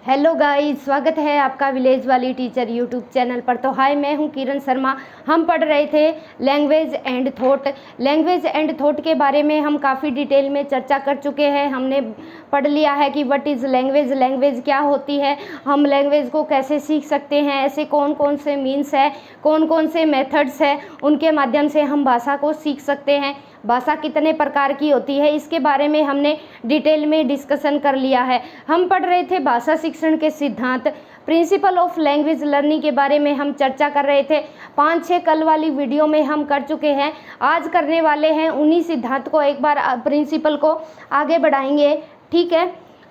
Hello guys, स्वागत है आपका विलेज वाली टीचर यूट्यूब चैनल पर। तो हाय, मैं हूं किरण शर्मा। हम पढ़ रहे थे language and thought. Language and thought के बारे में हम काफ़ी डिटेल में चर्चा कर चुके हैं। हमने पढ़ लिया है कि व्हाट इज़ लैंग्वेज, लैंग्वेज क्या होती है, हम लैंग्वेज को कैसे सीख सकते हैं, ऐसे कौन कौन से मीन्स है, कौन कौन से मेथड्स है, उनके माध्यम से हम भाषा को सीख सकते हैं। भाषा कितने प्रकार की होती है, इसके बारे में हमने डिटेल में डिस्कशन कर लिया है। हम पढ़ रहे थे भाषा शिक्षण के सिद्धांत, प्रिंसिपल ऑफ लैंग्वेज लर्निंग के बारे में हम चर्चा कर रहे थे। 5-6 कल वाली वीडियो में हम कर चुके हैं। आज करने वाले हैं उन्हीं सिद्धांत को, एक बार प्रिंसिपल को आगे बढ़ाएंगे। ठीक है,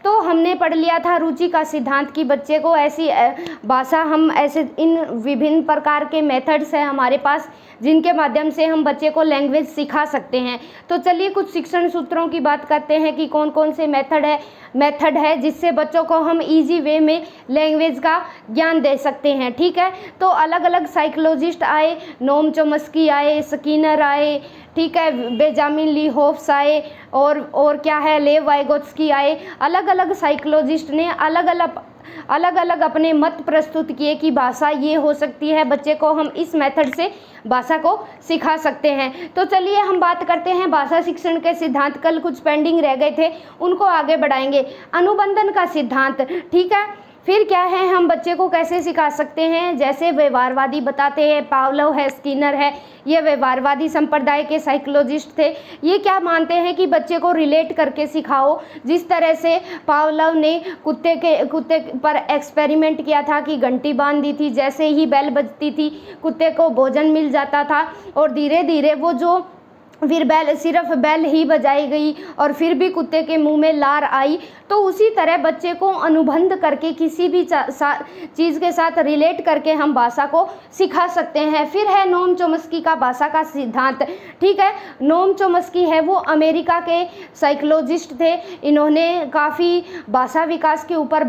तो हमने पढ़ लिया था रुचि का सिद्धांत कि बच्चे को ऐसी भाषा, हम ऐसे इन विभिन्न प्रकार के मेथड्स हैं हमारे पास जिनके माध्यम से हम बच्चे को लैंग्वेज सिखा सकते हैं। तो चलिए कुछ शिक्षण सूत्रों की बात करते हैं कि कौन कौन से मेथड है जिससे बच्चों को हम इजी वे में लैंग्वेज का ज्ञान दे सकते हैं। ठीक है, तो अलग अलग साइकोलॉजिस्ट आए, नोम चॉम्स्की आए, स्किनर आए, ठीक है, बेंजामिन ली होफ्स आए, और क्या है, लेव वाइगोत्स्की आए। अलग अलग साइकोलॉजिस्ट ने अलग अलग अपने मत प्रस्तुत किए कि भाषा ये हो सकती है, बच्चे को हम इस मेथड से भाषा को सिखा सकते हैं। तो चलिए हम बात करते हैं भाषा शिक्षण के सिद्धांत। कल कुछ पेंडिंग रह गए थे, उनको आगे बढ़ाएंगे। अनुबंधन का सिद्धांत, ठीक है, फिर क्या है, हम बच्चे को कैसे सिखा सकते हैं, जैसे व्यवहारवादी बताते हैं, पावलोव है, स्किनर है, ये व्यवहारवादी संप्रदाय के साइकोलॉजिस्ट थे। ये क्या मानते हैं कि बच्चे को रिलेट करके सिखाओ। जिस तरह से पावलोव ने कुत्ते पर एक्सपेरिमेंट किया था कि घंटी बांध दी थी, जैसे ही बेल बजती थी कुत्ते को भोजन मिल जाता था, और धीरे धीरे वो जो फिर सिर्फ बेल ही बजाई गई और फिर भी कुत्ते के मुंह में लार आई। तो उसी तरह बच्चे को अनुबंध करके किसी भी चीज़ के साथ रिलेट करके हम भाषा को सिखा सकते हैं। फिर है नोम चॉम्स्की का भाषा का सिद्धांत। ठीक है, नोम चॉम्स्की है वो अमेरिका के साइकोलॉजिस्ट थे। इन्होंने काफ़ी भाषा विकास के ऊपर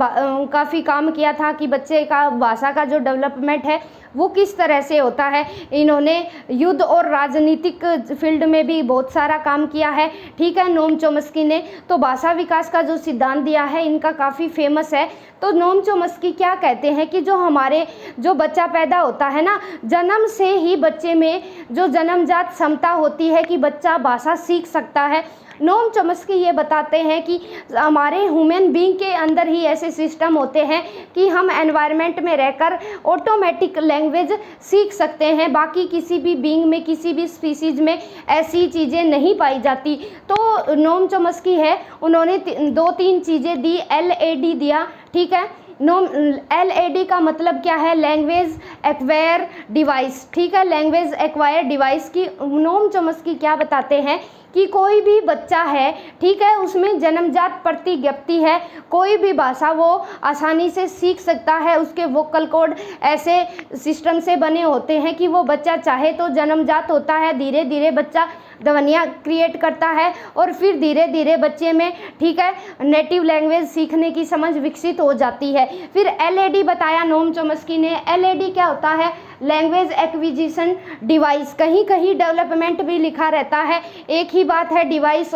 काफ़ी काम किया था कि बच्चे का भाषा का जो डेवलपमेंट है वो किस तरह से होता है। इन्होंने युद्ध और राजनीतिक फील्ड में भी बहुत सारा काम किया है। ठीक है, नोम चॉम्स्की ने तो भाषा विकास का जो सिद्धांत दिया है इनका काफ़ी फेमस है। तो नोम चॉम्स्की क्या कहते हैं कि जो बच्चा पैदा होता है ना, जन्म से ही बच्चे में जो जन्मजात क्षमता होती है कि बच्चा भाषा सीख सकता है। नोम चॉम्स्की ये बताते हैं कि हमारे ह्यूमन बीइंग के अंदर ही ऐसे सिस्टम होते हैं कि हम एनवायरनमेंट में रहकर ऑटोमेटिक लैंग्वेज सीख सकते हैं। बाकी किसी भी बीइंग में, किसी भी स्पीसीज में ऐसी चीज़ें नहीं पाई जाती। तो नोम चॉम्स्की है, उन्होंने 2-3 चीज़ें दी। LAD दिया। ठीक है, LAD का मतलब क्या है, लैंग्वेज एक्वायर डिवाइस। ठीक है, लैंग्वेज एक्वायर डिवाइस की नोम चॉम्स्की क्या बताते हैं कि कोई भी बच्चा है, ठीक है, उसमें जन्मजात प्रतिज्ञप्ति है, कोई भी भाषा वो आसानी से सीख सकता है। उसके वोकल कॉर्ड ऐसे सिस्टम से बने होते हैं कि वो बच्चा चाहे तो जन्मजात होता है, धीरे धीरे बच्चा ध्वनियाँ क्रिएट करता है और फिर धीरे धीरे बच्चे में, ठीक है, नेटिव लैंग्वेज सीखने की समझ विकसित हो जाती है। फिर LAD बताया नोम चॉम्स्की ने। LAD क्या होता है, लैंग्वेज एक्विजिशन डिवाइस। कहीं कहीं डेवलपमेंट भी लिखा रहता है, एक ही बात है, डिवाइस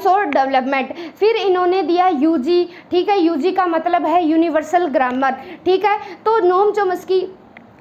और डेवलपमेंट। फिर इन्होंने दिया UG। ठीक है, UG का मतलब है यूनिवर्सल ग्रामर। ठीक है, तो नोम चॉम्स्की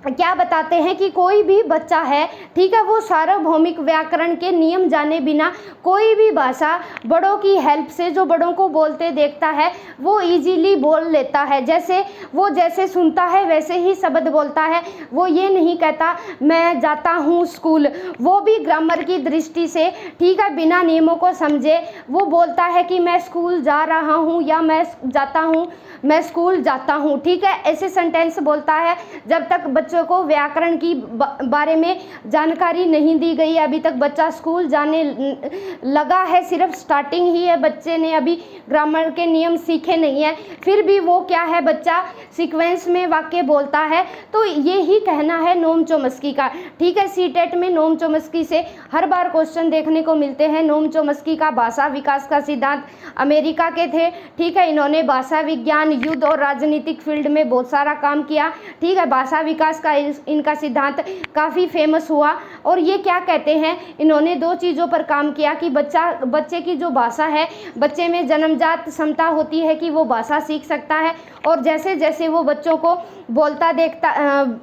क्या बताते हैं कि कोई भी बच्चा है, ठीक है, वो सार्वभौमिक व्याकरण के नियम जाने बिना कोई भी भाषा बड़ों की हेल्प से, जो बड़ों को बोलते देखता है, वो इजीली बोल लेता है। जैसे सुनता है वैसे ही शब्द बोलता है। वो ये नहीं कहता मैं जाता हूँ स्कूल, वो भी ग्रामर की दृष्टि से, ठीक है, बिना नियमों को समझे वो बोलता है कि मैं स्कूल जा रहा हूँ या मैं स्कूल जाता हूँ। ठीक है, ऐसे सेंटेंस बोलता है। जब तक बच्चों को व्याकरण की बारे में जानकारी नहीं दी गई, अभी तक बच्चा स्कूल जाने लगा है, सिर्फ स्टार्टिंग ही है, बच्चे ने अभी ग्रामर के नियम सीखे नहीं है, फिर भी वो क्या है, बच्चा सीक्वेंस में वाक्य बोलता है। तो ये ही कहना है नोम चॉम्स्की का। ठीक है, CTET में नोम चॉम्स्की से हर बार क्वेश्चन देखने को मिलते हैं। नोम चॉम्स्की का भाषा विकास का सिद्धांत अमेरिका के थे। ठीक है, इन्होंने भाषा विज्ञान, युद्ध और राजनीतिक फील्ड में बहुत सारा काम किया। ठीक है, भाषा विकास का इनका सिद्धांत काफ़ी फेमस हुआ। और ये क्या कहते हैं, इन्होंने 2 चीज़ों पर काम किया कि बच्चे की जो भाषा है, बच्चे में जन्मजात क्षमता होती है कि वो भाषा सीख सकता है, और जैसे जैसे वो बच्चों को बोलता देखता,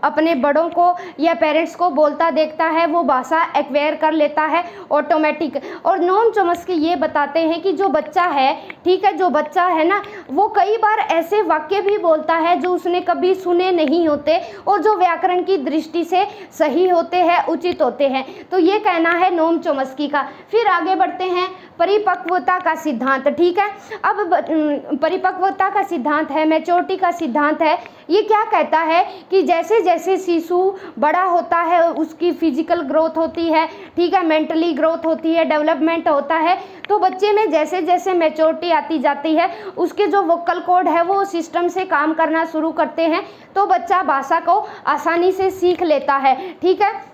अपने बड़ों को या पेरेंट्स को बोलता देखता है, वो भाषा एक्वायर कर लेता है ऑटोमेटिक। और नोम चॉम्स्की ये बताते हैं कि जो बच्चा है, ठीक है, जो बच्चा है ना, वो कई बार ऐसे वाक्य भी बोलता है जो उसने कभी सुने नहीं होते और जो व्याकरण की दृष्टि से सही होते हैं, उचित होते हैं। तो ये कहना है नोम चॉम्स्की का। फिर आगे बढ़ते हैं, परिपक्वता का सिद्धांत, ठीक है। अब परिपक्वता का सिद्धांत है, मैच्योरिटी का सिद्धांत है। ये क्या कहता है कि जैसे जैसे शिशु बड़ा होता है, उसकी फिजिकल ग्रोथ होती है, ठीक है, मेंटली ग्रोथ होती है, डेवलपमेंट होता है, तो बच्चे में जैसे जैसे मैच्योरिटी आती जाती है, उसके जो वोकल कॉर्ड है वो सिस्टम से काम करना शुरू करते हैं, तो बच्चा भाषा को आसानी से सीख लेता है, ठीक है।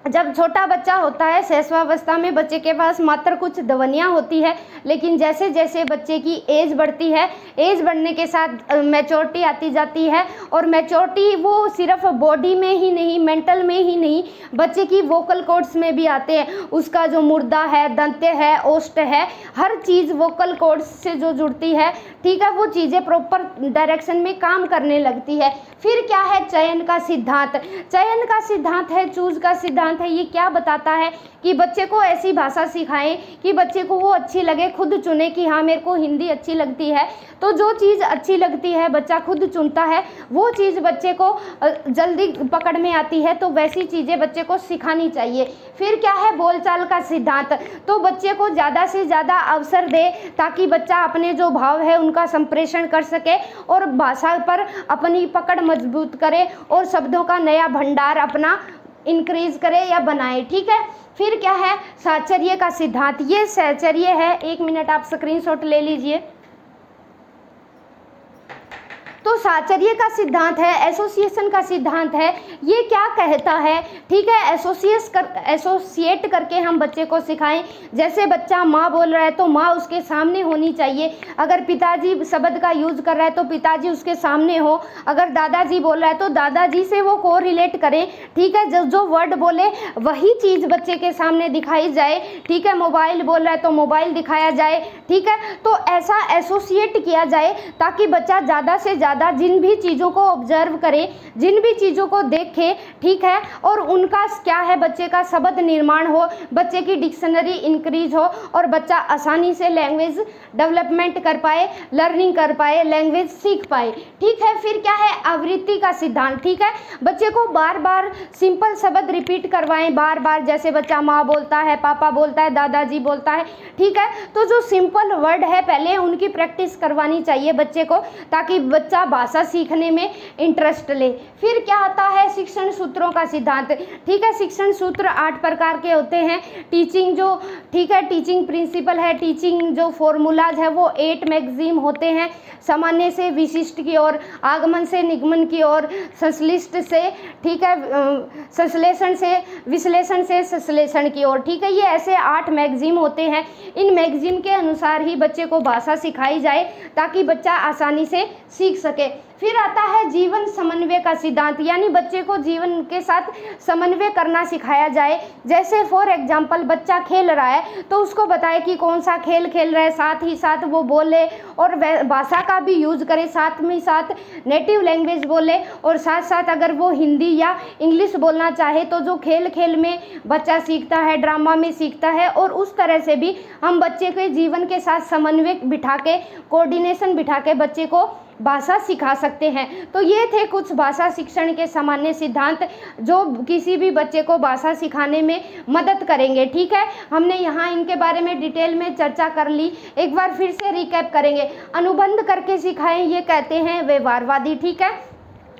जब छोटा बच्चा होता है, शैशवावस्था में बच्चे के पास मात्र कुछ ध्वनियाँ होती है, लेकिन जैसे जैसे बच्चे की एज बढ़ती है, एज बढ़ने के साथ मैच्योरिटी आती जाती है, और मैच्योरिटी वो सिर्फ बॉडी में ही नहीं, मेंटल में ही नहीं, बच्चे की वोकल कॉर्ड्स में भी आते हैं। उसका जो मुर्दा है, दंत्य है, ओष्ठ है, हर चीज़ वोकल कॉर्ड्स से जो जुड़ती है, ठीक है, वो चीज़ें प्रॉपर डायरेक्शन में काम करने लगती है। फिर क्या है, चयन का सिद्धांत। चयन का सिद्धांत है, चूज का सिद्धांत है। ये क्या बताता है कि बच्चे को ऐसी भाषा सिखाएं कि बच्चे को वो अच्छी लगे, खुद चुने कि हाँ मेरे को हिंदी अच्छी लगती है, तो जो चीज़ अच्छी लगती है बच्चा खुद चुनता है, वो चीज़ बच्चे को जल्दी पकड़ में आती है, तो वैसी चीज़ें बच्चे को सिखानी चाहिए। फिर क्या है, बोलचाल का सिद्धांत। तो बच्चे को ज़्यादा से ज़्यादा अवसर दे ताकि बच्चा अपने जो भाव है उनका संप्रेषण कर सके और भाषा पर अपनी पकड़ मजबूत करे और शब्दों का नया भंडार अपना इंक्रीज करे या बनाए, ठीक है। फिर क्या है, साहचर्य का सिद्धांत। ये साहचर्य है, 1 मिनट आप स्क्रीनशॉट ले लीजिए। तो साहचर्य का सिद्धांत है, एसोसिएशन का सिद्धांत है। ये क्या कहता है, ठीक है, एसोसिएट करके हम बच्चे को सिखाएं। जैसे बच्चा माँ बोल रहा है तो माँ उसके सामने होनी चाहिए, अगर पिताजी शब्द का यूज कर रहा है तो पिताजी उसके सामने हो, अगर दादाजी बोल रहा है तो दादाजी से वो को रिलेट करें, ठीक है, जो वर्ड बोले वही चीज़ बच्चे के सामने दिखाई जाए, ठीक है। मोबाइल बोल रहा है तो मोबाइल दिखाया जाए, ठीक है। तो ऐसा एसोसिएट किया जाए ताकि बच्चा ज़्यादा से ज़्यादा जिन भी चीज़ों को ऑब्जर्व करे, जिन भी चीज़ों को देखे, ठीक है, और उनका क्या है, बच्चे का शब्द निर्माण हो, बच्चे की डिक्शनरी इंक्रीज हो और बच्चा आसानी से लैंग्वेज डेवलपमेंट कर पाए, लर्निंग कर पाए, लैंग्वेज सीख पाए, ठीक है। फिर क्या है, आवृत्ति का सिद्धांत, ठीक है। बच्चे को बार बार सिंपल शब्द रिपीट करवाएं, बार बार, जैसे बच्चा माँ बोलता है, पापा बोलता है, दादाजी बोलता है, ठीक है। तो जो सिंपल वर्ड है पहले उनकी प्रैक्टिस करवानी चाहिए बच्चे को, ताकि बच्चा भाषा सीखने में इंटरेस्ट ले। फिर क्या आता है, शिक्षण सूत्रों का सिद्धांत, ठीक है। शिक्षण सूत्र 8 प्रकार के होते हैं। टीचिंग जो, ठीक है, टीचिंग प्रिंसिपल है, टीचिंग जो फॉर्मूलाज है वो 8 मैगजीम होते हैं। सामान्य से विशिष्ट की ओर, आगमन से निगमन की ओर, संश्लिष्ट से, ठीक है, संश्लेषण से, विश्लेषण से संश्लेषण की ओर, ठीक है। ये ऐसे 8 मैगजीम होते हैं। इन मैगजीम के अनुसार ही बच्चे को भाषा सिखाई जाए ताकि बच्चा आसानी से सीख सके। फिर आता है जीवन समन्वय का सिद्धांत, यानी बच्चे को जीवन के साथ समन्वय करना सिखाया जाए। जैसे फॉर एग्जांपल बच्चा खेल रहा है तो उसको बताए कि कौन सा खेल खेल रहा है, साथ ही साथ वो बोले और भाषा का भी यूज करे, साथ में साथ नेटिव लैंग्वेज बोले, और साथ साथ अगर वो हिंदी या इंग्लिश बोलना चाहे तो जो खेल खेल में बच्चा सीखता है, ड्रामा में सीखता है, और उस तरह से भी हम बच्चे के जीवन के साथ समन्वय बिठा के, कोऑर्डिनेशन बिठा के बच्चे को भाषा सिखा सकते हैं। तो ये थे कुछ भाषा शिक्षण के सामान्य सिद्धांत जो किसी भी बच्चे को भाषा सिखाने में मदद करेंगे, ठीक है। हमने यहाँ इनके बारे में डिटेल में चर्चा कर ली, एक बार फिर से रिकैप करेंगे। अनुबंध करके सिखाएं, ये कहते हैं व्यवहारवादी, ठीक है।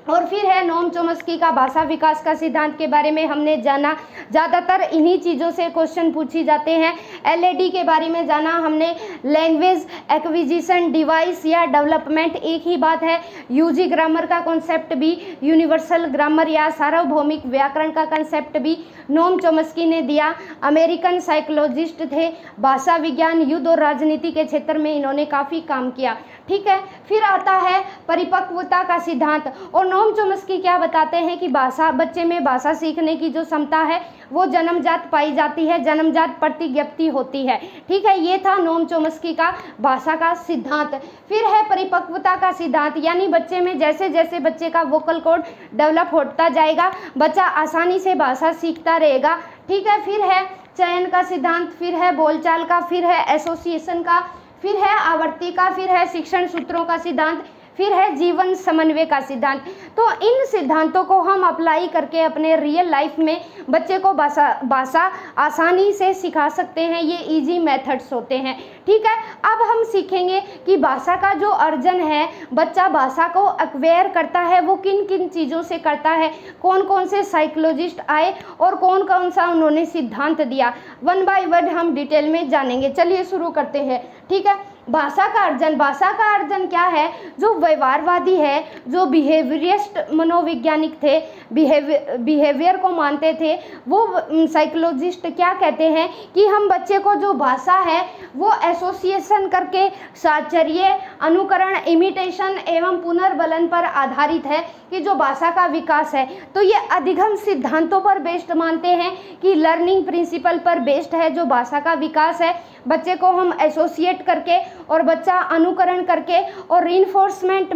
और फिर है नोम चॉम्स्की का भाषा विकास का सिद्धांत के बारे में हमने जाना। ज़्यादातर इन्हीं चीज़ों से क्वेश्चन पूछी जाते हैं। एलएडी के बारे में जाना हमने, लैंग्वेज एक्विजिशन डिवाइस या डेवलपमेंट एक ही बात है। यूजी ग्रामर का कॉन्सेप्ट भी, यूनिवर्सल ग्रामर या सार्वभौमिक व्याकरण का कॉन्सेप्ट भी नोम चॉम्स्की ने दिया। अमेरिकन साइकोलॉजिस्ट थे, भाषा विज्ञान, युद्ध और राजनीति के क्षेत्र में इन्होंने काफ़ी काम किया। ठीक है, फिर आता है परिपक्वता का सिद्धांत। और नोम चॉम्स्की क्या बताते हैं कि भाषा, बच्चे में भाषा सीखने की जो क्षमता है वो जन्मजात पाई जाती है, जन्मजात प्रतिज्ञप्ति होती है। ठीक है, ये था नोम चॉम्स्की का भाषा का सिद्धांत। फिर है परिपक्वता का सिद्धांत, यानी बच्चे में जैसे जैसे बच्चे का वोकल कॉर्ड डेवलप होता जाएगा, बच्चा आसानी से भाषा सीखता रहेगा। ठीक है, फिर है चयन का सिद्धांत, फिर है बोलचाल का, फिर है एसोसिएशन का, फिर है आवर्ती का, फिर है शिक्षण सूत्रों का सिद्धांत, फिर है जीवन समन्वय का सिद्धांत। तो इन सिद्धांतों को हम अप्लाई करके अपने रियल लाइफ में बच्चे को भाषा आसानी से सिखा सकते हैं। ये इजी मेथड्स होते हैं। ठीक है, अब हम सीखेंगे कि भाषा का जो अर्जन है, बच्चा भाषा को एक्वायर करता है वो किन किन चीज़ों से करता है, कौन कौन से साइकोलॉजिस्ट आए और कौन कौन सा उन्होंने सिद्धांत दिया। वन बाय वन हम डिटेल में जानेंगे। चलिए शुरू करते हैं। ठीक है, भाषा का अर्जन। भाषा का अर्जन क्या है? जो व्यवहारवादी है, जो बिहेवियरिस्ट मनोवैज्ञानिक थे, बिहेवियर को मानते थे, वो साइकोलॉजिस्ट क्या कहते हैं कि हम बच्चे को जो भाषा है वो एसोसिएशन करके साहचर्य, अनुकरण, इमिटेशन एवं पुनर्बलन पर आधारित है कि जो भाषा का विकास है। तो ये अधिगम सिद्धांतों पर बेस्ड मानते हैं कि लर्निंग प्रिंसिपल पर बेस्ड है जो भाषा का विकास है। बच्चे को हम एसोसिएट करके और बच्चा अनुकरण करके और रीइंफोर्समेंट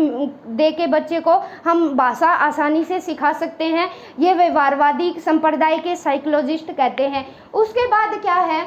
दे के बच्चे को हम भाषा आसानी से सिखा सकते हैं। ये व्यवहारवादी संप्रदाय के साइकोलॉजिस्ट कहते हैं। उसके बाद क्या है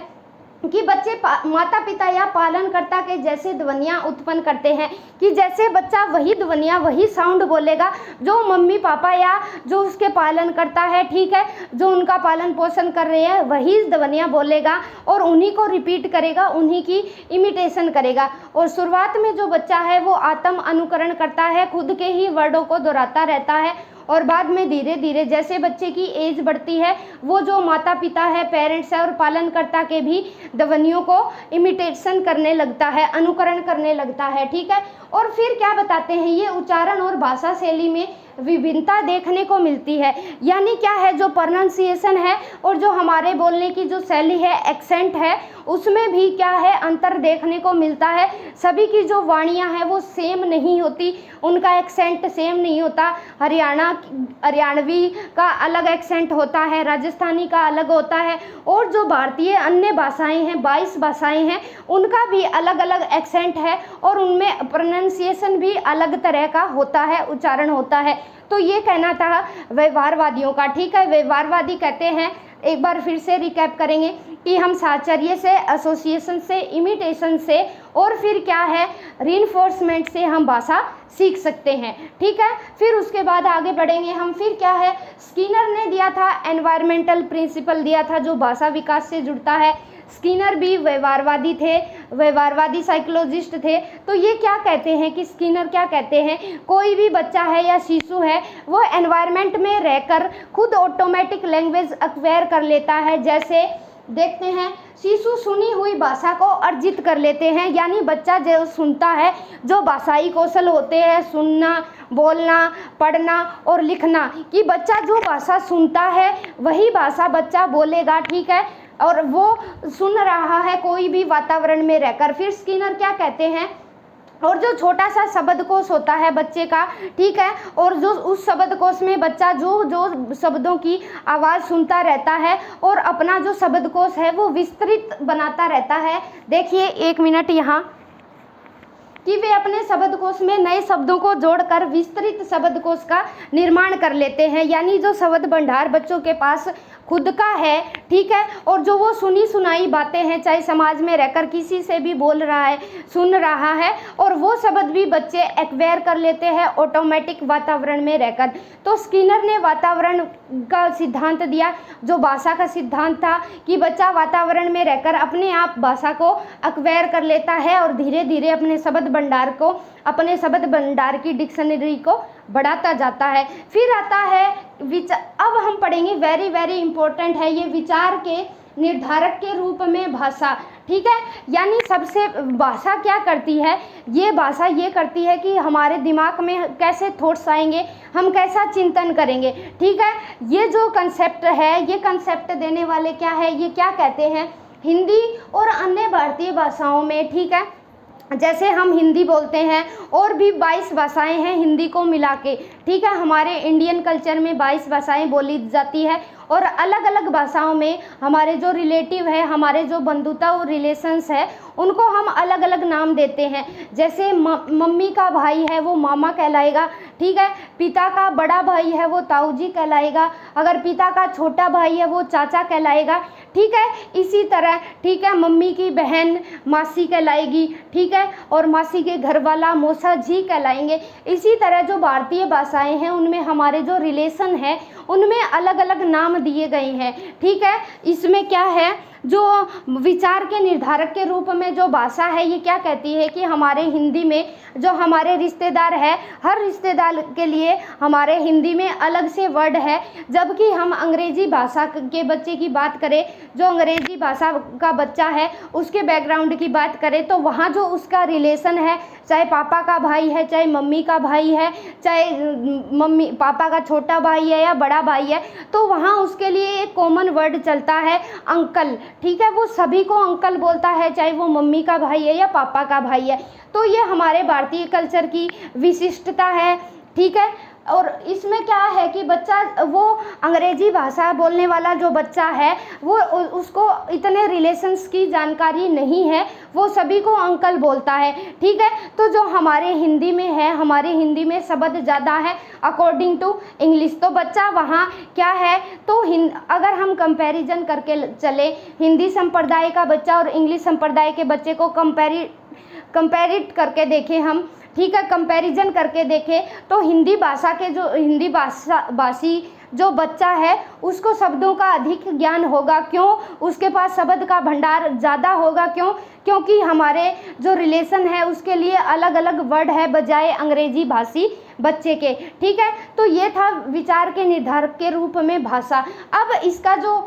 कि बच्चे माता पिता या पालनकर्ता के जैसे ध्वनियाँ उत्पन्न करते हैं, कि जैसे बच्चा वही ध्वनियाँ, वही साउंड बोलेगा जो मम्मी पापा या जो उसके पालन करता है, ठीक है, जो उनका पालन पोषण कर रहे हैं, वही ध्वनियाँ बोलेगा और उन्हीं को रिपीट करेगा, उन्हीं की इमिटेशन करेगा। और शुरुआत में जो बच्चा है वो आत्म अनुकरण करता है, खुद के ही वर्डों को दोहराता रहता है और बाद में धीरे धीरे जैसे बच्चे की एज बढ़ती है वो जो माता पिता है, पेरेंट्स है और पालनकर्ता के भी ध्वनियों को इमिटेशन करने लगता है, अनुकरण करने लगता है। ठीक है, और फिर क्या बताते हैं, ये उच्चारण और भाषा शैली में विभिन्नता देखने को मिलती है। यानी क्या है, जो प्रोनाउंसिएशन है और जो हमारे बोलने की जो शैली है, एक्सेंट है, उसमें भी क्या है, अंतर देखने को मिलता है। सभी की जो वाणियाँ हैं वो सेम नहीं होती, उनका एक्सेंट सेम नहीं होता। हरियाणवी का अलग एक्सेंट होता है, राजस्थानी का अलग होता है, और जो भारतीय अन्य भाषाएं हैं, 22 भाषाएं हैं, उनका भी अलग अलग एक्सेंट है और उनमें प्रोनाउंसिएशन भी अलग तरह का होता है, उच्चारण होता है। तो ये कहना था व्यवहारवादियों का। ठीक है, व्यवहारवादी कहते हैं, एक बार फिर से रिकैप करेंगे कि हम साहचर्य से, एसोसिएशन से, इमिटेशन से और फिर क्या है, रीइंफोर्समेंट से हम भाषा सीख सकते हैं। ठीक है, फिर उसके बाद आगे बढ़ेंगे हम। फिर क्या है, स्किनर ने दिया था एनवायरमेंटल प्रिंसिपल दिया था जो भाषा विकास से जुड़ता है। स्किनर भी व्यवहारवादी थे, व्यवहारवादी साइकोलॉजिस्ट थे। तो ये क्या कहते हैं कि स्किनर क्या कहते हैं, कोई भी बच्चा है या शिशु है वो एनवायरनमेंट में रहकर खुद ऑटोमेटिक लैंग्वेज एक्वायर कर लेता है। जैसे देखते हैं, शिशु सुनी हुई भाषा को अर्जित कर लेते हैं, यानी बच्चा जो सुनता है, जो भाषाई कौशल होते हैं, सुनना, बोलना, पढ़ना और लिखना, कि बच्चा जो भाषा सुनता है वही भाषा बच्चा बोलेगा। ठीक है, और वो सुन रहा है कोई भी वातावरण में रहकर। फिर स्किनर क्या कहते हैं, और जो छोटा सा शब्दकोश होता है बच्चे का, ठीक है, और जो उस शब्दकोश में बच्चा जो जो शब्दों की आवाज़ सुनता रहता है और अपना जो शब्दकोश है वो विस्तृत बनाता रहता है। देखिए एक मिनट यहाँ, कि वे अपने शब्दकोश में नए शब्दों को जोड़कर विस्तृत शब्दकोश का निर्माण कर लेते हैं। यानी जो शब्द भंडार बच्चों के पास खुद का है, ठीक है, और जो वो सुनी सुनाई बातें हैं, चाहे समाज में रहकर किसी से भी बोल रहा है, सुन रहा है, और वो शब्द भी बच्चे एक्वायर कर लेते हैं ऑटोमेटिक वातावरण में रहकर। तो स्किनर ने वातावरण का सिद्धांत दिया, जो भाषा का सिद्धांत था कि बच्चा वातावरण में रहकर अपने आप भाषा को एक्वायर कर लेता है और धीरे धीरे अपने शब्द भंडार को, अपने शब्द भंडार की डिक्शनरी को बढ़ाता जाता है। फिर आता है अब हम पढ़ेंगे, वेरी वेरी इंपॉर्टेंट है ये, विचार के निर्धारक के रूप में भाषा। ठीक है। यानी सबसे भाषा क्या करती है, ये भाषा ये करती है कि हमारे दिमाग में कैसे थॉट्स आएंगे, हम कैसा चिंतन करेंगे, ठीक है। ये जो कंसेप्ट है, ये कंसेप्ट देने वाले क्या है, ये क्या कहते हैं, हिंदी और अन्य भारतीय भाषाओं में, ठीक है। जैसे हम हिंदी बोलते हैं और भी 22 भाषाएं हैं हिंदी को मिला के, ठीक है। हमारे इंडियन कल्चर में 22 भाषाएं बोली जाती है और अलग अलग भाषाओं में हमारे जो रिलेटिव है, हमारे जो बंधुता और रिलेशंस है, उनको हम अलग अलग नाम देते हैं। जैसे मम्मी का भाई है वो मामा कहलाएगा, ठीक है। पिता का बड़ा भाई है वो ताऊजी कहलाएगा, अगर पिता का छोटा भाई है वो चाचा कहलाएगा, ठीक है। इसी तरह, ठीक है, मम्मी की बहन मासी कहलाएगी, ठीक है, और मासी के घर वाला मौसा जी कहलाएंगे। इसी तरह जो भारतीय भाषाएं हैं उनमें हमारे जो रिलेशन है उनमें अलग अलग नाम दिए गए हैं, ठीक है। इसमें क्या है, जो विचार के निर्धारक के रूप में जो भाषा है ये क्या कहती है कि हमारे हिंदी में जो हमारे रिश्तेदार है, हर रिश्तेदार के लिए हमारे हिंदी में अलग से वर्ड है। जबकि हम अंग्रेजी भाषा के बच्चे की बात करें, जो अंग्रेजी भाषा का बच्चा है उसके बैकग्राउंड की बात करें तो वहाँ जो उसका रिलेशन है, चाहे पापा का भाई है, चाहे मम्मी का भाई है, चाहे मम्मी पापा का छोटा भाई है या बड़ा भाई है, तो वहाँ उसके लिए एक कॉमन वर्ड चलता है अंकल, ठीक है। वो सभी को अंकल बोलता है, चाहे वो मम्मी का भाई है या पापा का भाई है। तो ये हमारे भारतीय कल्चर की विशिष्टता है, ठीक है। और इसमें क्या है कि बच्चा, वो अंग्रेजी भाषा बोलने वाला जो बच्चा है वो उसको इतने रिलेशंस की जानकारी नहीं है, वो सभी को अंकल बोलता है, ठीक है। तो जो हमारे हिंदी में है, हमारे हिंदी में शब्द ज़्यादा है अकॉर्डिंग टू इंग्लिश, तो बच्चा वहाँ क्या है, तो अगर हम कंपैरिजन करके चले, हिंदी संप्रदाय का बच्चा और इंग्लिश संप्रदाय के बच्चे को कंपेरिट करके देखें हम, ठीक है, कंपैरिजन करके देखें, तो हिंदी भाषा के जो हिंदी भाषी जो बच्चा है उसको शब्दों का अधिक ज्ञान होगा। क्यों? उसके पास शब्द का भंडार ज़्यादा होगा। क्यों? क्योंकि हमारे जो रिलेशन है उसके लिए अलग अलग वर्ड है बजाय अंग्रेजी भाषी बच्चे के, ठीक है। तो ये था विचार के निर्धारक के रूप में भाषा। अब इसका जो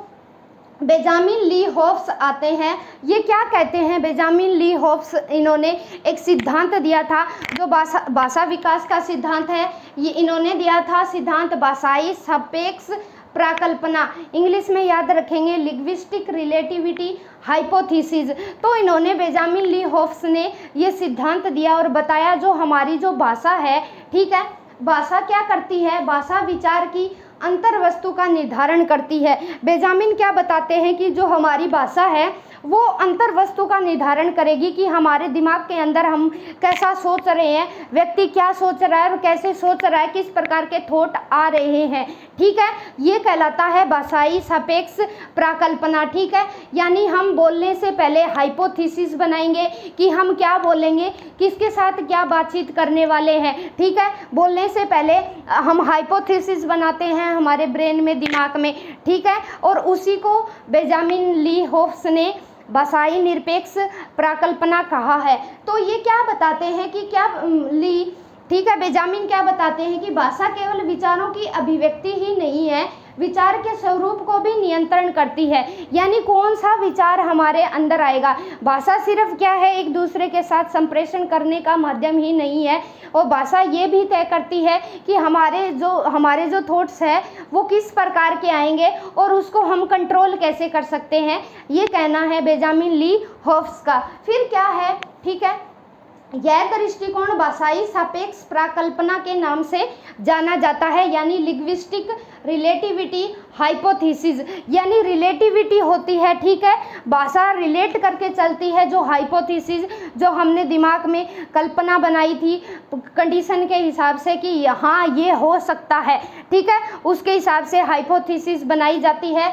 बेंजामिन ली होप्स आते हैं, ये क्या कहते हैं, बेंजामिन ली होप्स इन्होंने एक सिद्धांत दिया था जो भाषा विकास का सिद्धांत है, ये इन्होंने दिया था सिद्धांत भाषाई सापेक्ष प्राकल्पना, इंग्लिश में याद रखेंगे लिंग्विस्टिक रिलेटिविटी हाइपोथेसिस। तो इन्होंने बेंजामिन ली होप्स ने ये सिद्धांत दिया और बताया जो हमारी जो भाषा है, ठीक है, भाषा क्या करती है, भाषा विचार की अंतर वस्तु का निर्धारण करती है। बेंजामिन क्या बताते हैं कि जो हमारी भाषा है वो अंतर वस्तु का निर्धारण करेगी कि हमारे दिमाग के अंदर हम कैसा सोच रहे हैं, व्यक्ति क्या सोच रहा है और कैसे सोच रहा है, किस प्रकार के थॉट आ रहे हैं, ठीक है। ये कहलाता है भाषाई सापेक्ष प्राकल्पना, ठीक है। यानी हम बोलने से पहले हाइपोथेसिस बनाएंगे कि हम क्या बोलेंगे, किसके साथ क्या बातचीत करने वाले हैं, ठीक है। बोलने से पहले हम हाइपोथेसिस बनाते हैं हमारे ब्रेन में, दिमाग में, ठीक है। और उसी को बेंजामिन ली होप्स ने भाषाई निरपेक्ष प्राकल्पना कहा है। तो ये क्या बताते हैं कि क्या ली, ठीक है, बेंजामिन क्या बताते हैं कि भाषा केवल विचारों की अभिव्यक्ति ही नहीं है, विचार के स्वरूप को भी नियंत्रण करती है। यानी कौन सा विचार हमारे अंदर आएगा, भाषा सिर्फ क्या है, एक दूसरे के साथ संप्रेषण करने का माध्यम ही नहीं है, और भाषा ये भी तय करती है कि हमारे जो थॉट्स है वो किस प्रकार के आएंगे और उसको हम कंट्रोल कैसे कर सकते हैं। ये कहना है बेंजामिन ली होप्स का। फिर क्या है, ठीक है, यह दृष्टिकोण भाषाई सापेक्ष प्राकल्पना के नाम से जाना जाता है, यानी लिंग्विस्टिक रिलेटिविटी हाइपोथेसिस। यानी रिलेटिविटी होती है, ठीक है, भाषा रिलेट करके चलती है, जो हाइपोथेसिस जो हमने दिमाग में कल्पना बनाई थी कंडीशन के हिसाब से कि हाँ ये हो सकता है, ठीक है, उसके हिसाब से हाइपोथेसिस बनाई जाती है,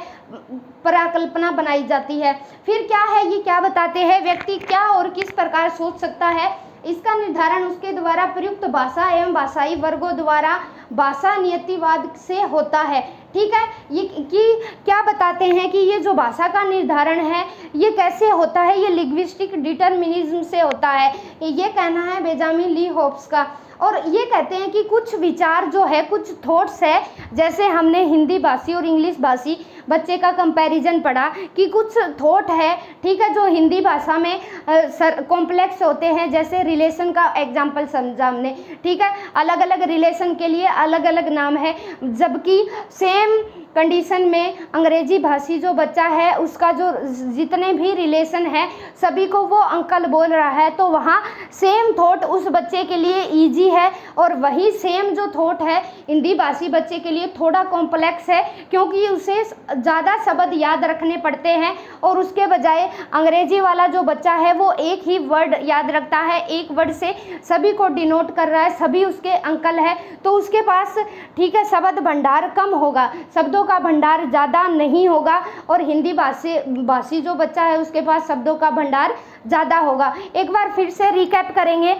प्राकल्पना बनाई जाती है। फिर क्या है, ये क्या बताते हैं, व्यक्ति क्या और किस प्रकार सोच सकता है, इसका निर्धारण उसके द्वारा प्रयुक्त भाषा एवं भाषाई वर्गों द्वारा भाषा नियतिवाद से होता है, ठीक है। ये कि क्या बताते हैं कि ये जो भाषा का निर्धारण है ये कैसे होता है, ये लिंग्विस्टिक डिटरमिनिज्म से होता है, ये कहना है बेंजामिन ली होप्स का। और ये कहते हैं कि कुछ विचार जो है, कुछ थॉट्स है, जैसे हमने हिंदी भाषी और इंग्लिश भाषी बच्चे का कंपैरिजन पढ़ा कि कुछ थॉट है, ठीक है, जो हिंदी भाषा में कॉम्प्लेक्स होते हैं, जैसे रिलेशन का एग्जाम्पल समझा हमने, ठीक है, अलग अलग रिलेशन के लिए अलग अलग नाम है, जबकि सेम कंडीशन में अंग्रेजी भाषी जो बच्चा है उसका जो जितने भी रिलेशन है सभी को वो अंकल बोल रहा है, तो वहाँ सेम थॉट उस बच्चे के लिए इजी है, और वही सेम जो थॉट है हिंदी भाषी बच्चे के लिए थोड़ा कॉम्प्लेक्स है, क्योंकि उसे ज़्यादा शब्द याद रखने पड़ते हैं, और उसके बजाय अंग्रेजी वाला जो बच्चा है वो एक ही वर्ड याद रखता है, एक वर्ड से सभी को डिनोट कर रहा है, सभी उसके अंकल है, तो उसके पास, ठीक है, शब्द भंडार कम होगा, शब्दों का भंडार ज़्यादा नहीं होगा, और हिंदी भाषी जो बच्चा है उसके पास शब्दों का भंडार ज़्यादा होगा। एक बार फिर से रिकैप करेंगे।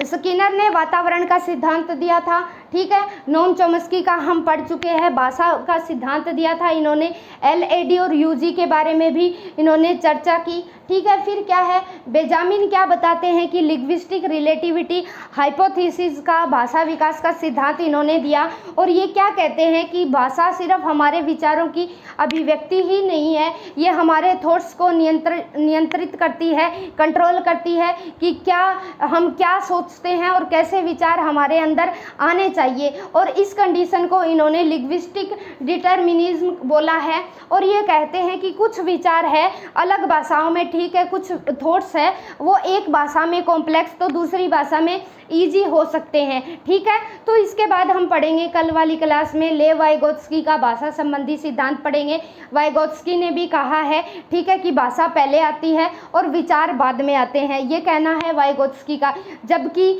स्किनर ने वातावरण का सिद्धांत दिया था, ठीक है, नोम चॉम्स्की का हम पढ़ चुके हैं, भाषा का सिद्धांत दिया था इन्होंने, LAD और UG के बारे में भी इन्होंने चर्चा की, ठीक है। फिर क्या है, बेंजामिन क्या बताते हैं कि लिंग्विस्टिक रिलेटिविटी हाइपोथेसिस का भाषा विकास का सिद्धांत इन्होंने दिया, और ये क्या कहते हैं कि भाषा सिर्फ हमारे विचारों की अभिव्यक्ति ही नहीं है, ये हमारे थॉट्स को नियंत्रित करती है, कंट्रोल करती है कि क्या हम क्या सोचते हैं और कैसे विचार हमारे अंदर आने चाहिए, और इस कंडीशन को इन्होंने लिंग्विस्टिक डिटर्मिनिज्म बोला है। और ये कहते हैं कि कुछ विचार है अलग भाषाओं में, ठीक है, कुछ थॉट्स है वो एक भाषा में कॉम्प्लेक्स तो दूसरी भाषा में इजी हो सकते हैं, ठीक है। तो इसके बाद हम पढ़ेंगे कल वाली क्लास में लेव वाइगोत्स्की का भाषा संबंधी सिद्धांत पढ़ेंगे। वाइगोत्स्की ने भी कहा है, ठीक है, कि भाषा पहले आती है और विचार बाद में आते हैं, ये कहना है वाइगोत्स्की का। जबकि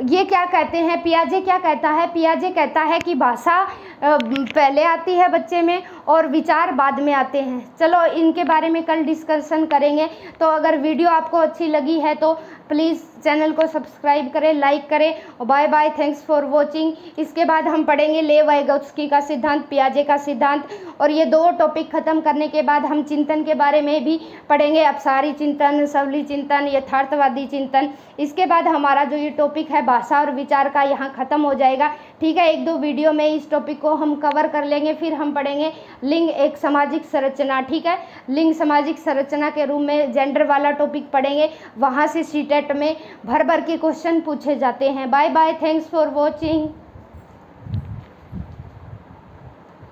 ये क्या कहते हैं, पियाजे क्या कहता है, पियाजे कहता है कि भाषा पहले आती है बच्चे में और विचार बाद में आते हैं। चलो इनके बारे में कल डिस्कशन करेंगे। तो अगर वीडियो आपको अच्छी लगी है तो प्लीज़ चैनल को सब्सक्राइब करें, लाइक करें, और bye bye, thanks for watching. इसके बाद हम पढ़ेंगे लेव वाइगोत्स्की का सिद्धांत, पियाजे का सिद्धांत, और ये दो टॉपिक ख़त्म करने के बाद हम चिंतन के बारे में भी पढ़ेंगे, अपसारी चिंतन, सबली चिंतन, यथार्थवादी चिंतन। इसके बाद हमारा जो ये टॉपिक है भाषा और विचार का यहाँ ख़त्म हो जाएगा, ठीक है। एक दो वीडियो में इस टॉपिक को हम कवर कर लेंगे। फिर हम पढ़ेंगे लिंग एक सामाजिक संरचना, ठीक है, लिंग सामाजिक संरचना के रूप में जेंडर वाला टॉपिक पढ़ेंगे, वहाँ से सीटेट में भर भर के क्वेश्चन पूछे जाते हैं। Bye bye, thanks for watching.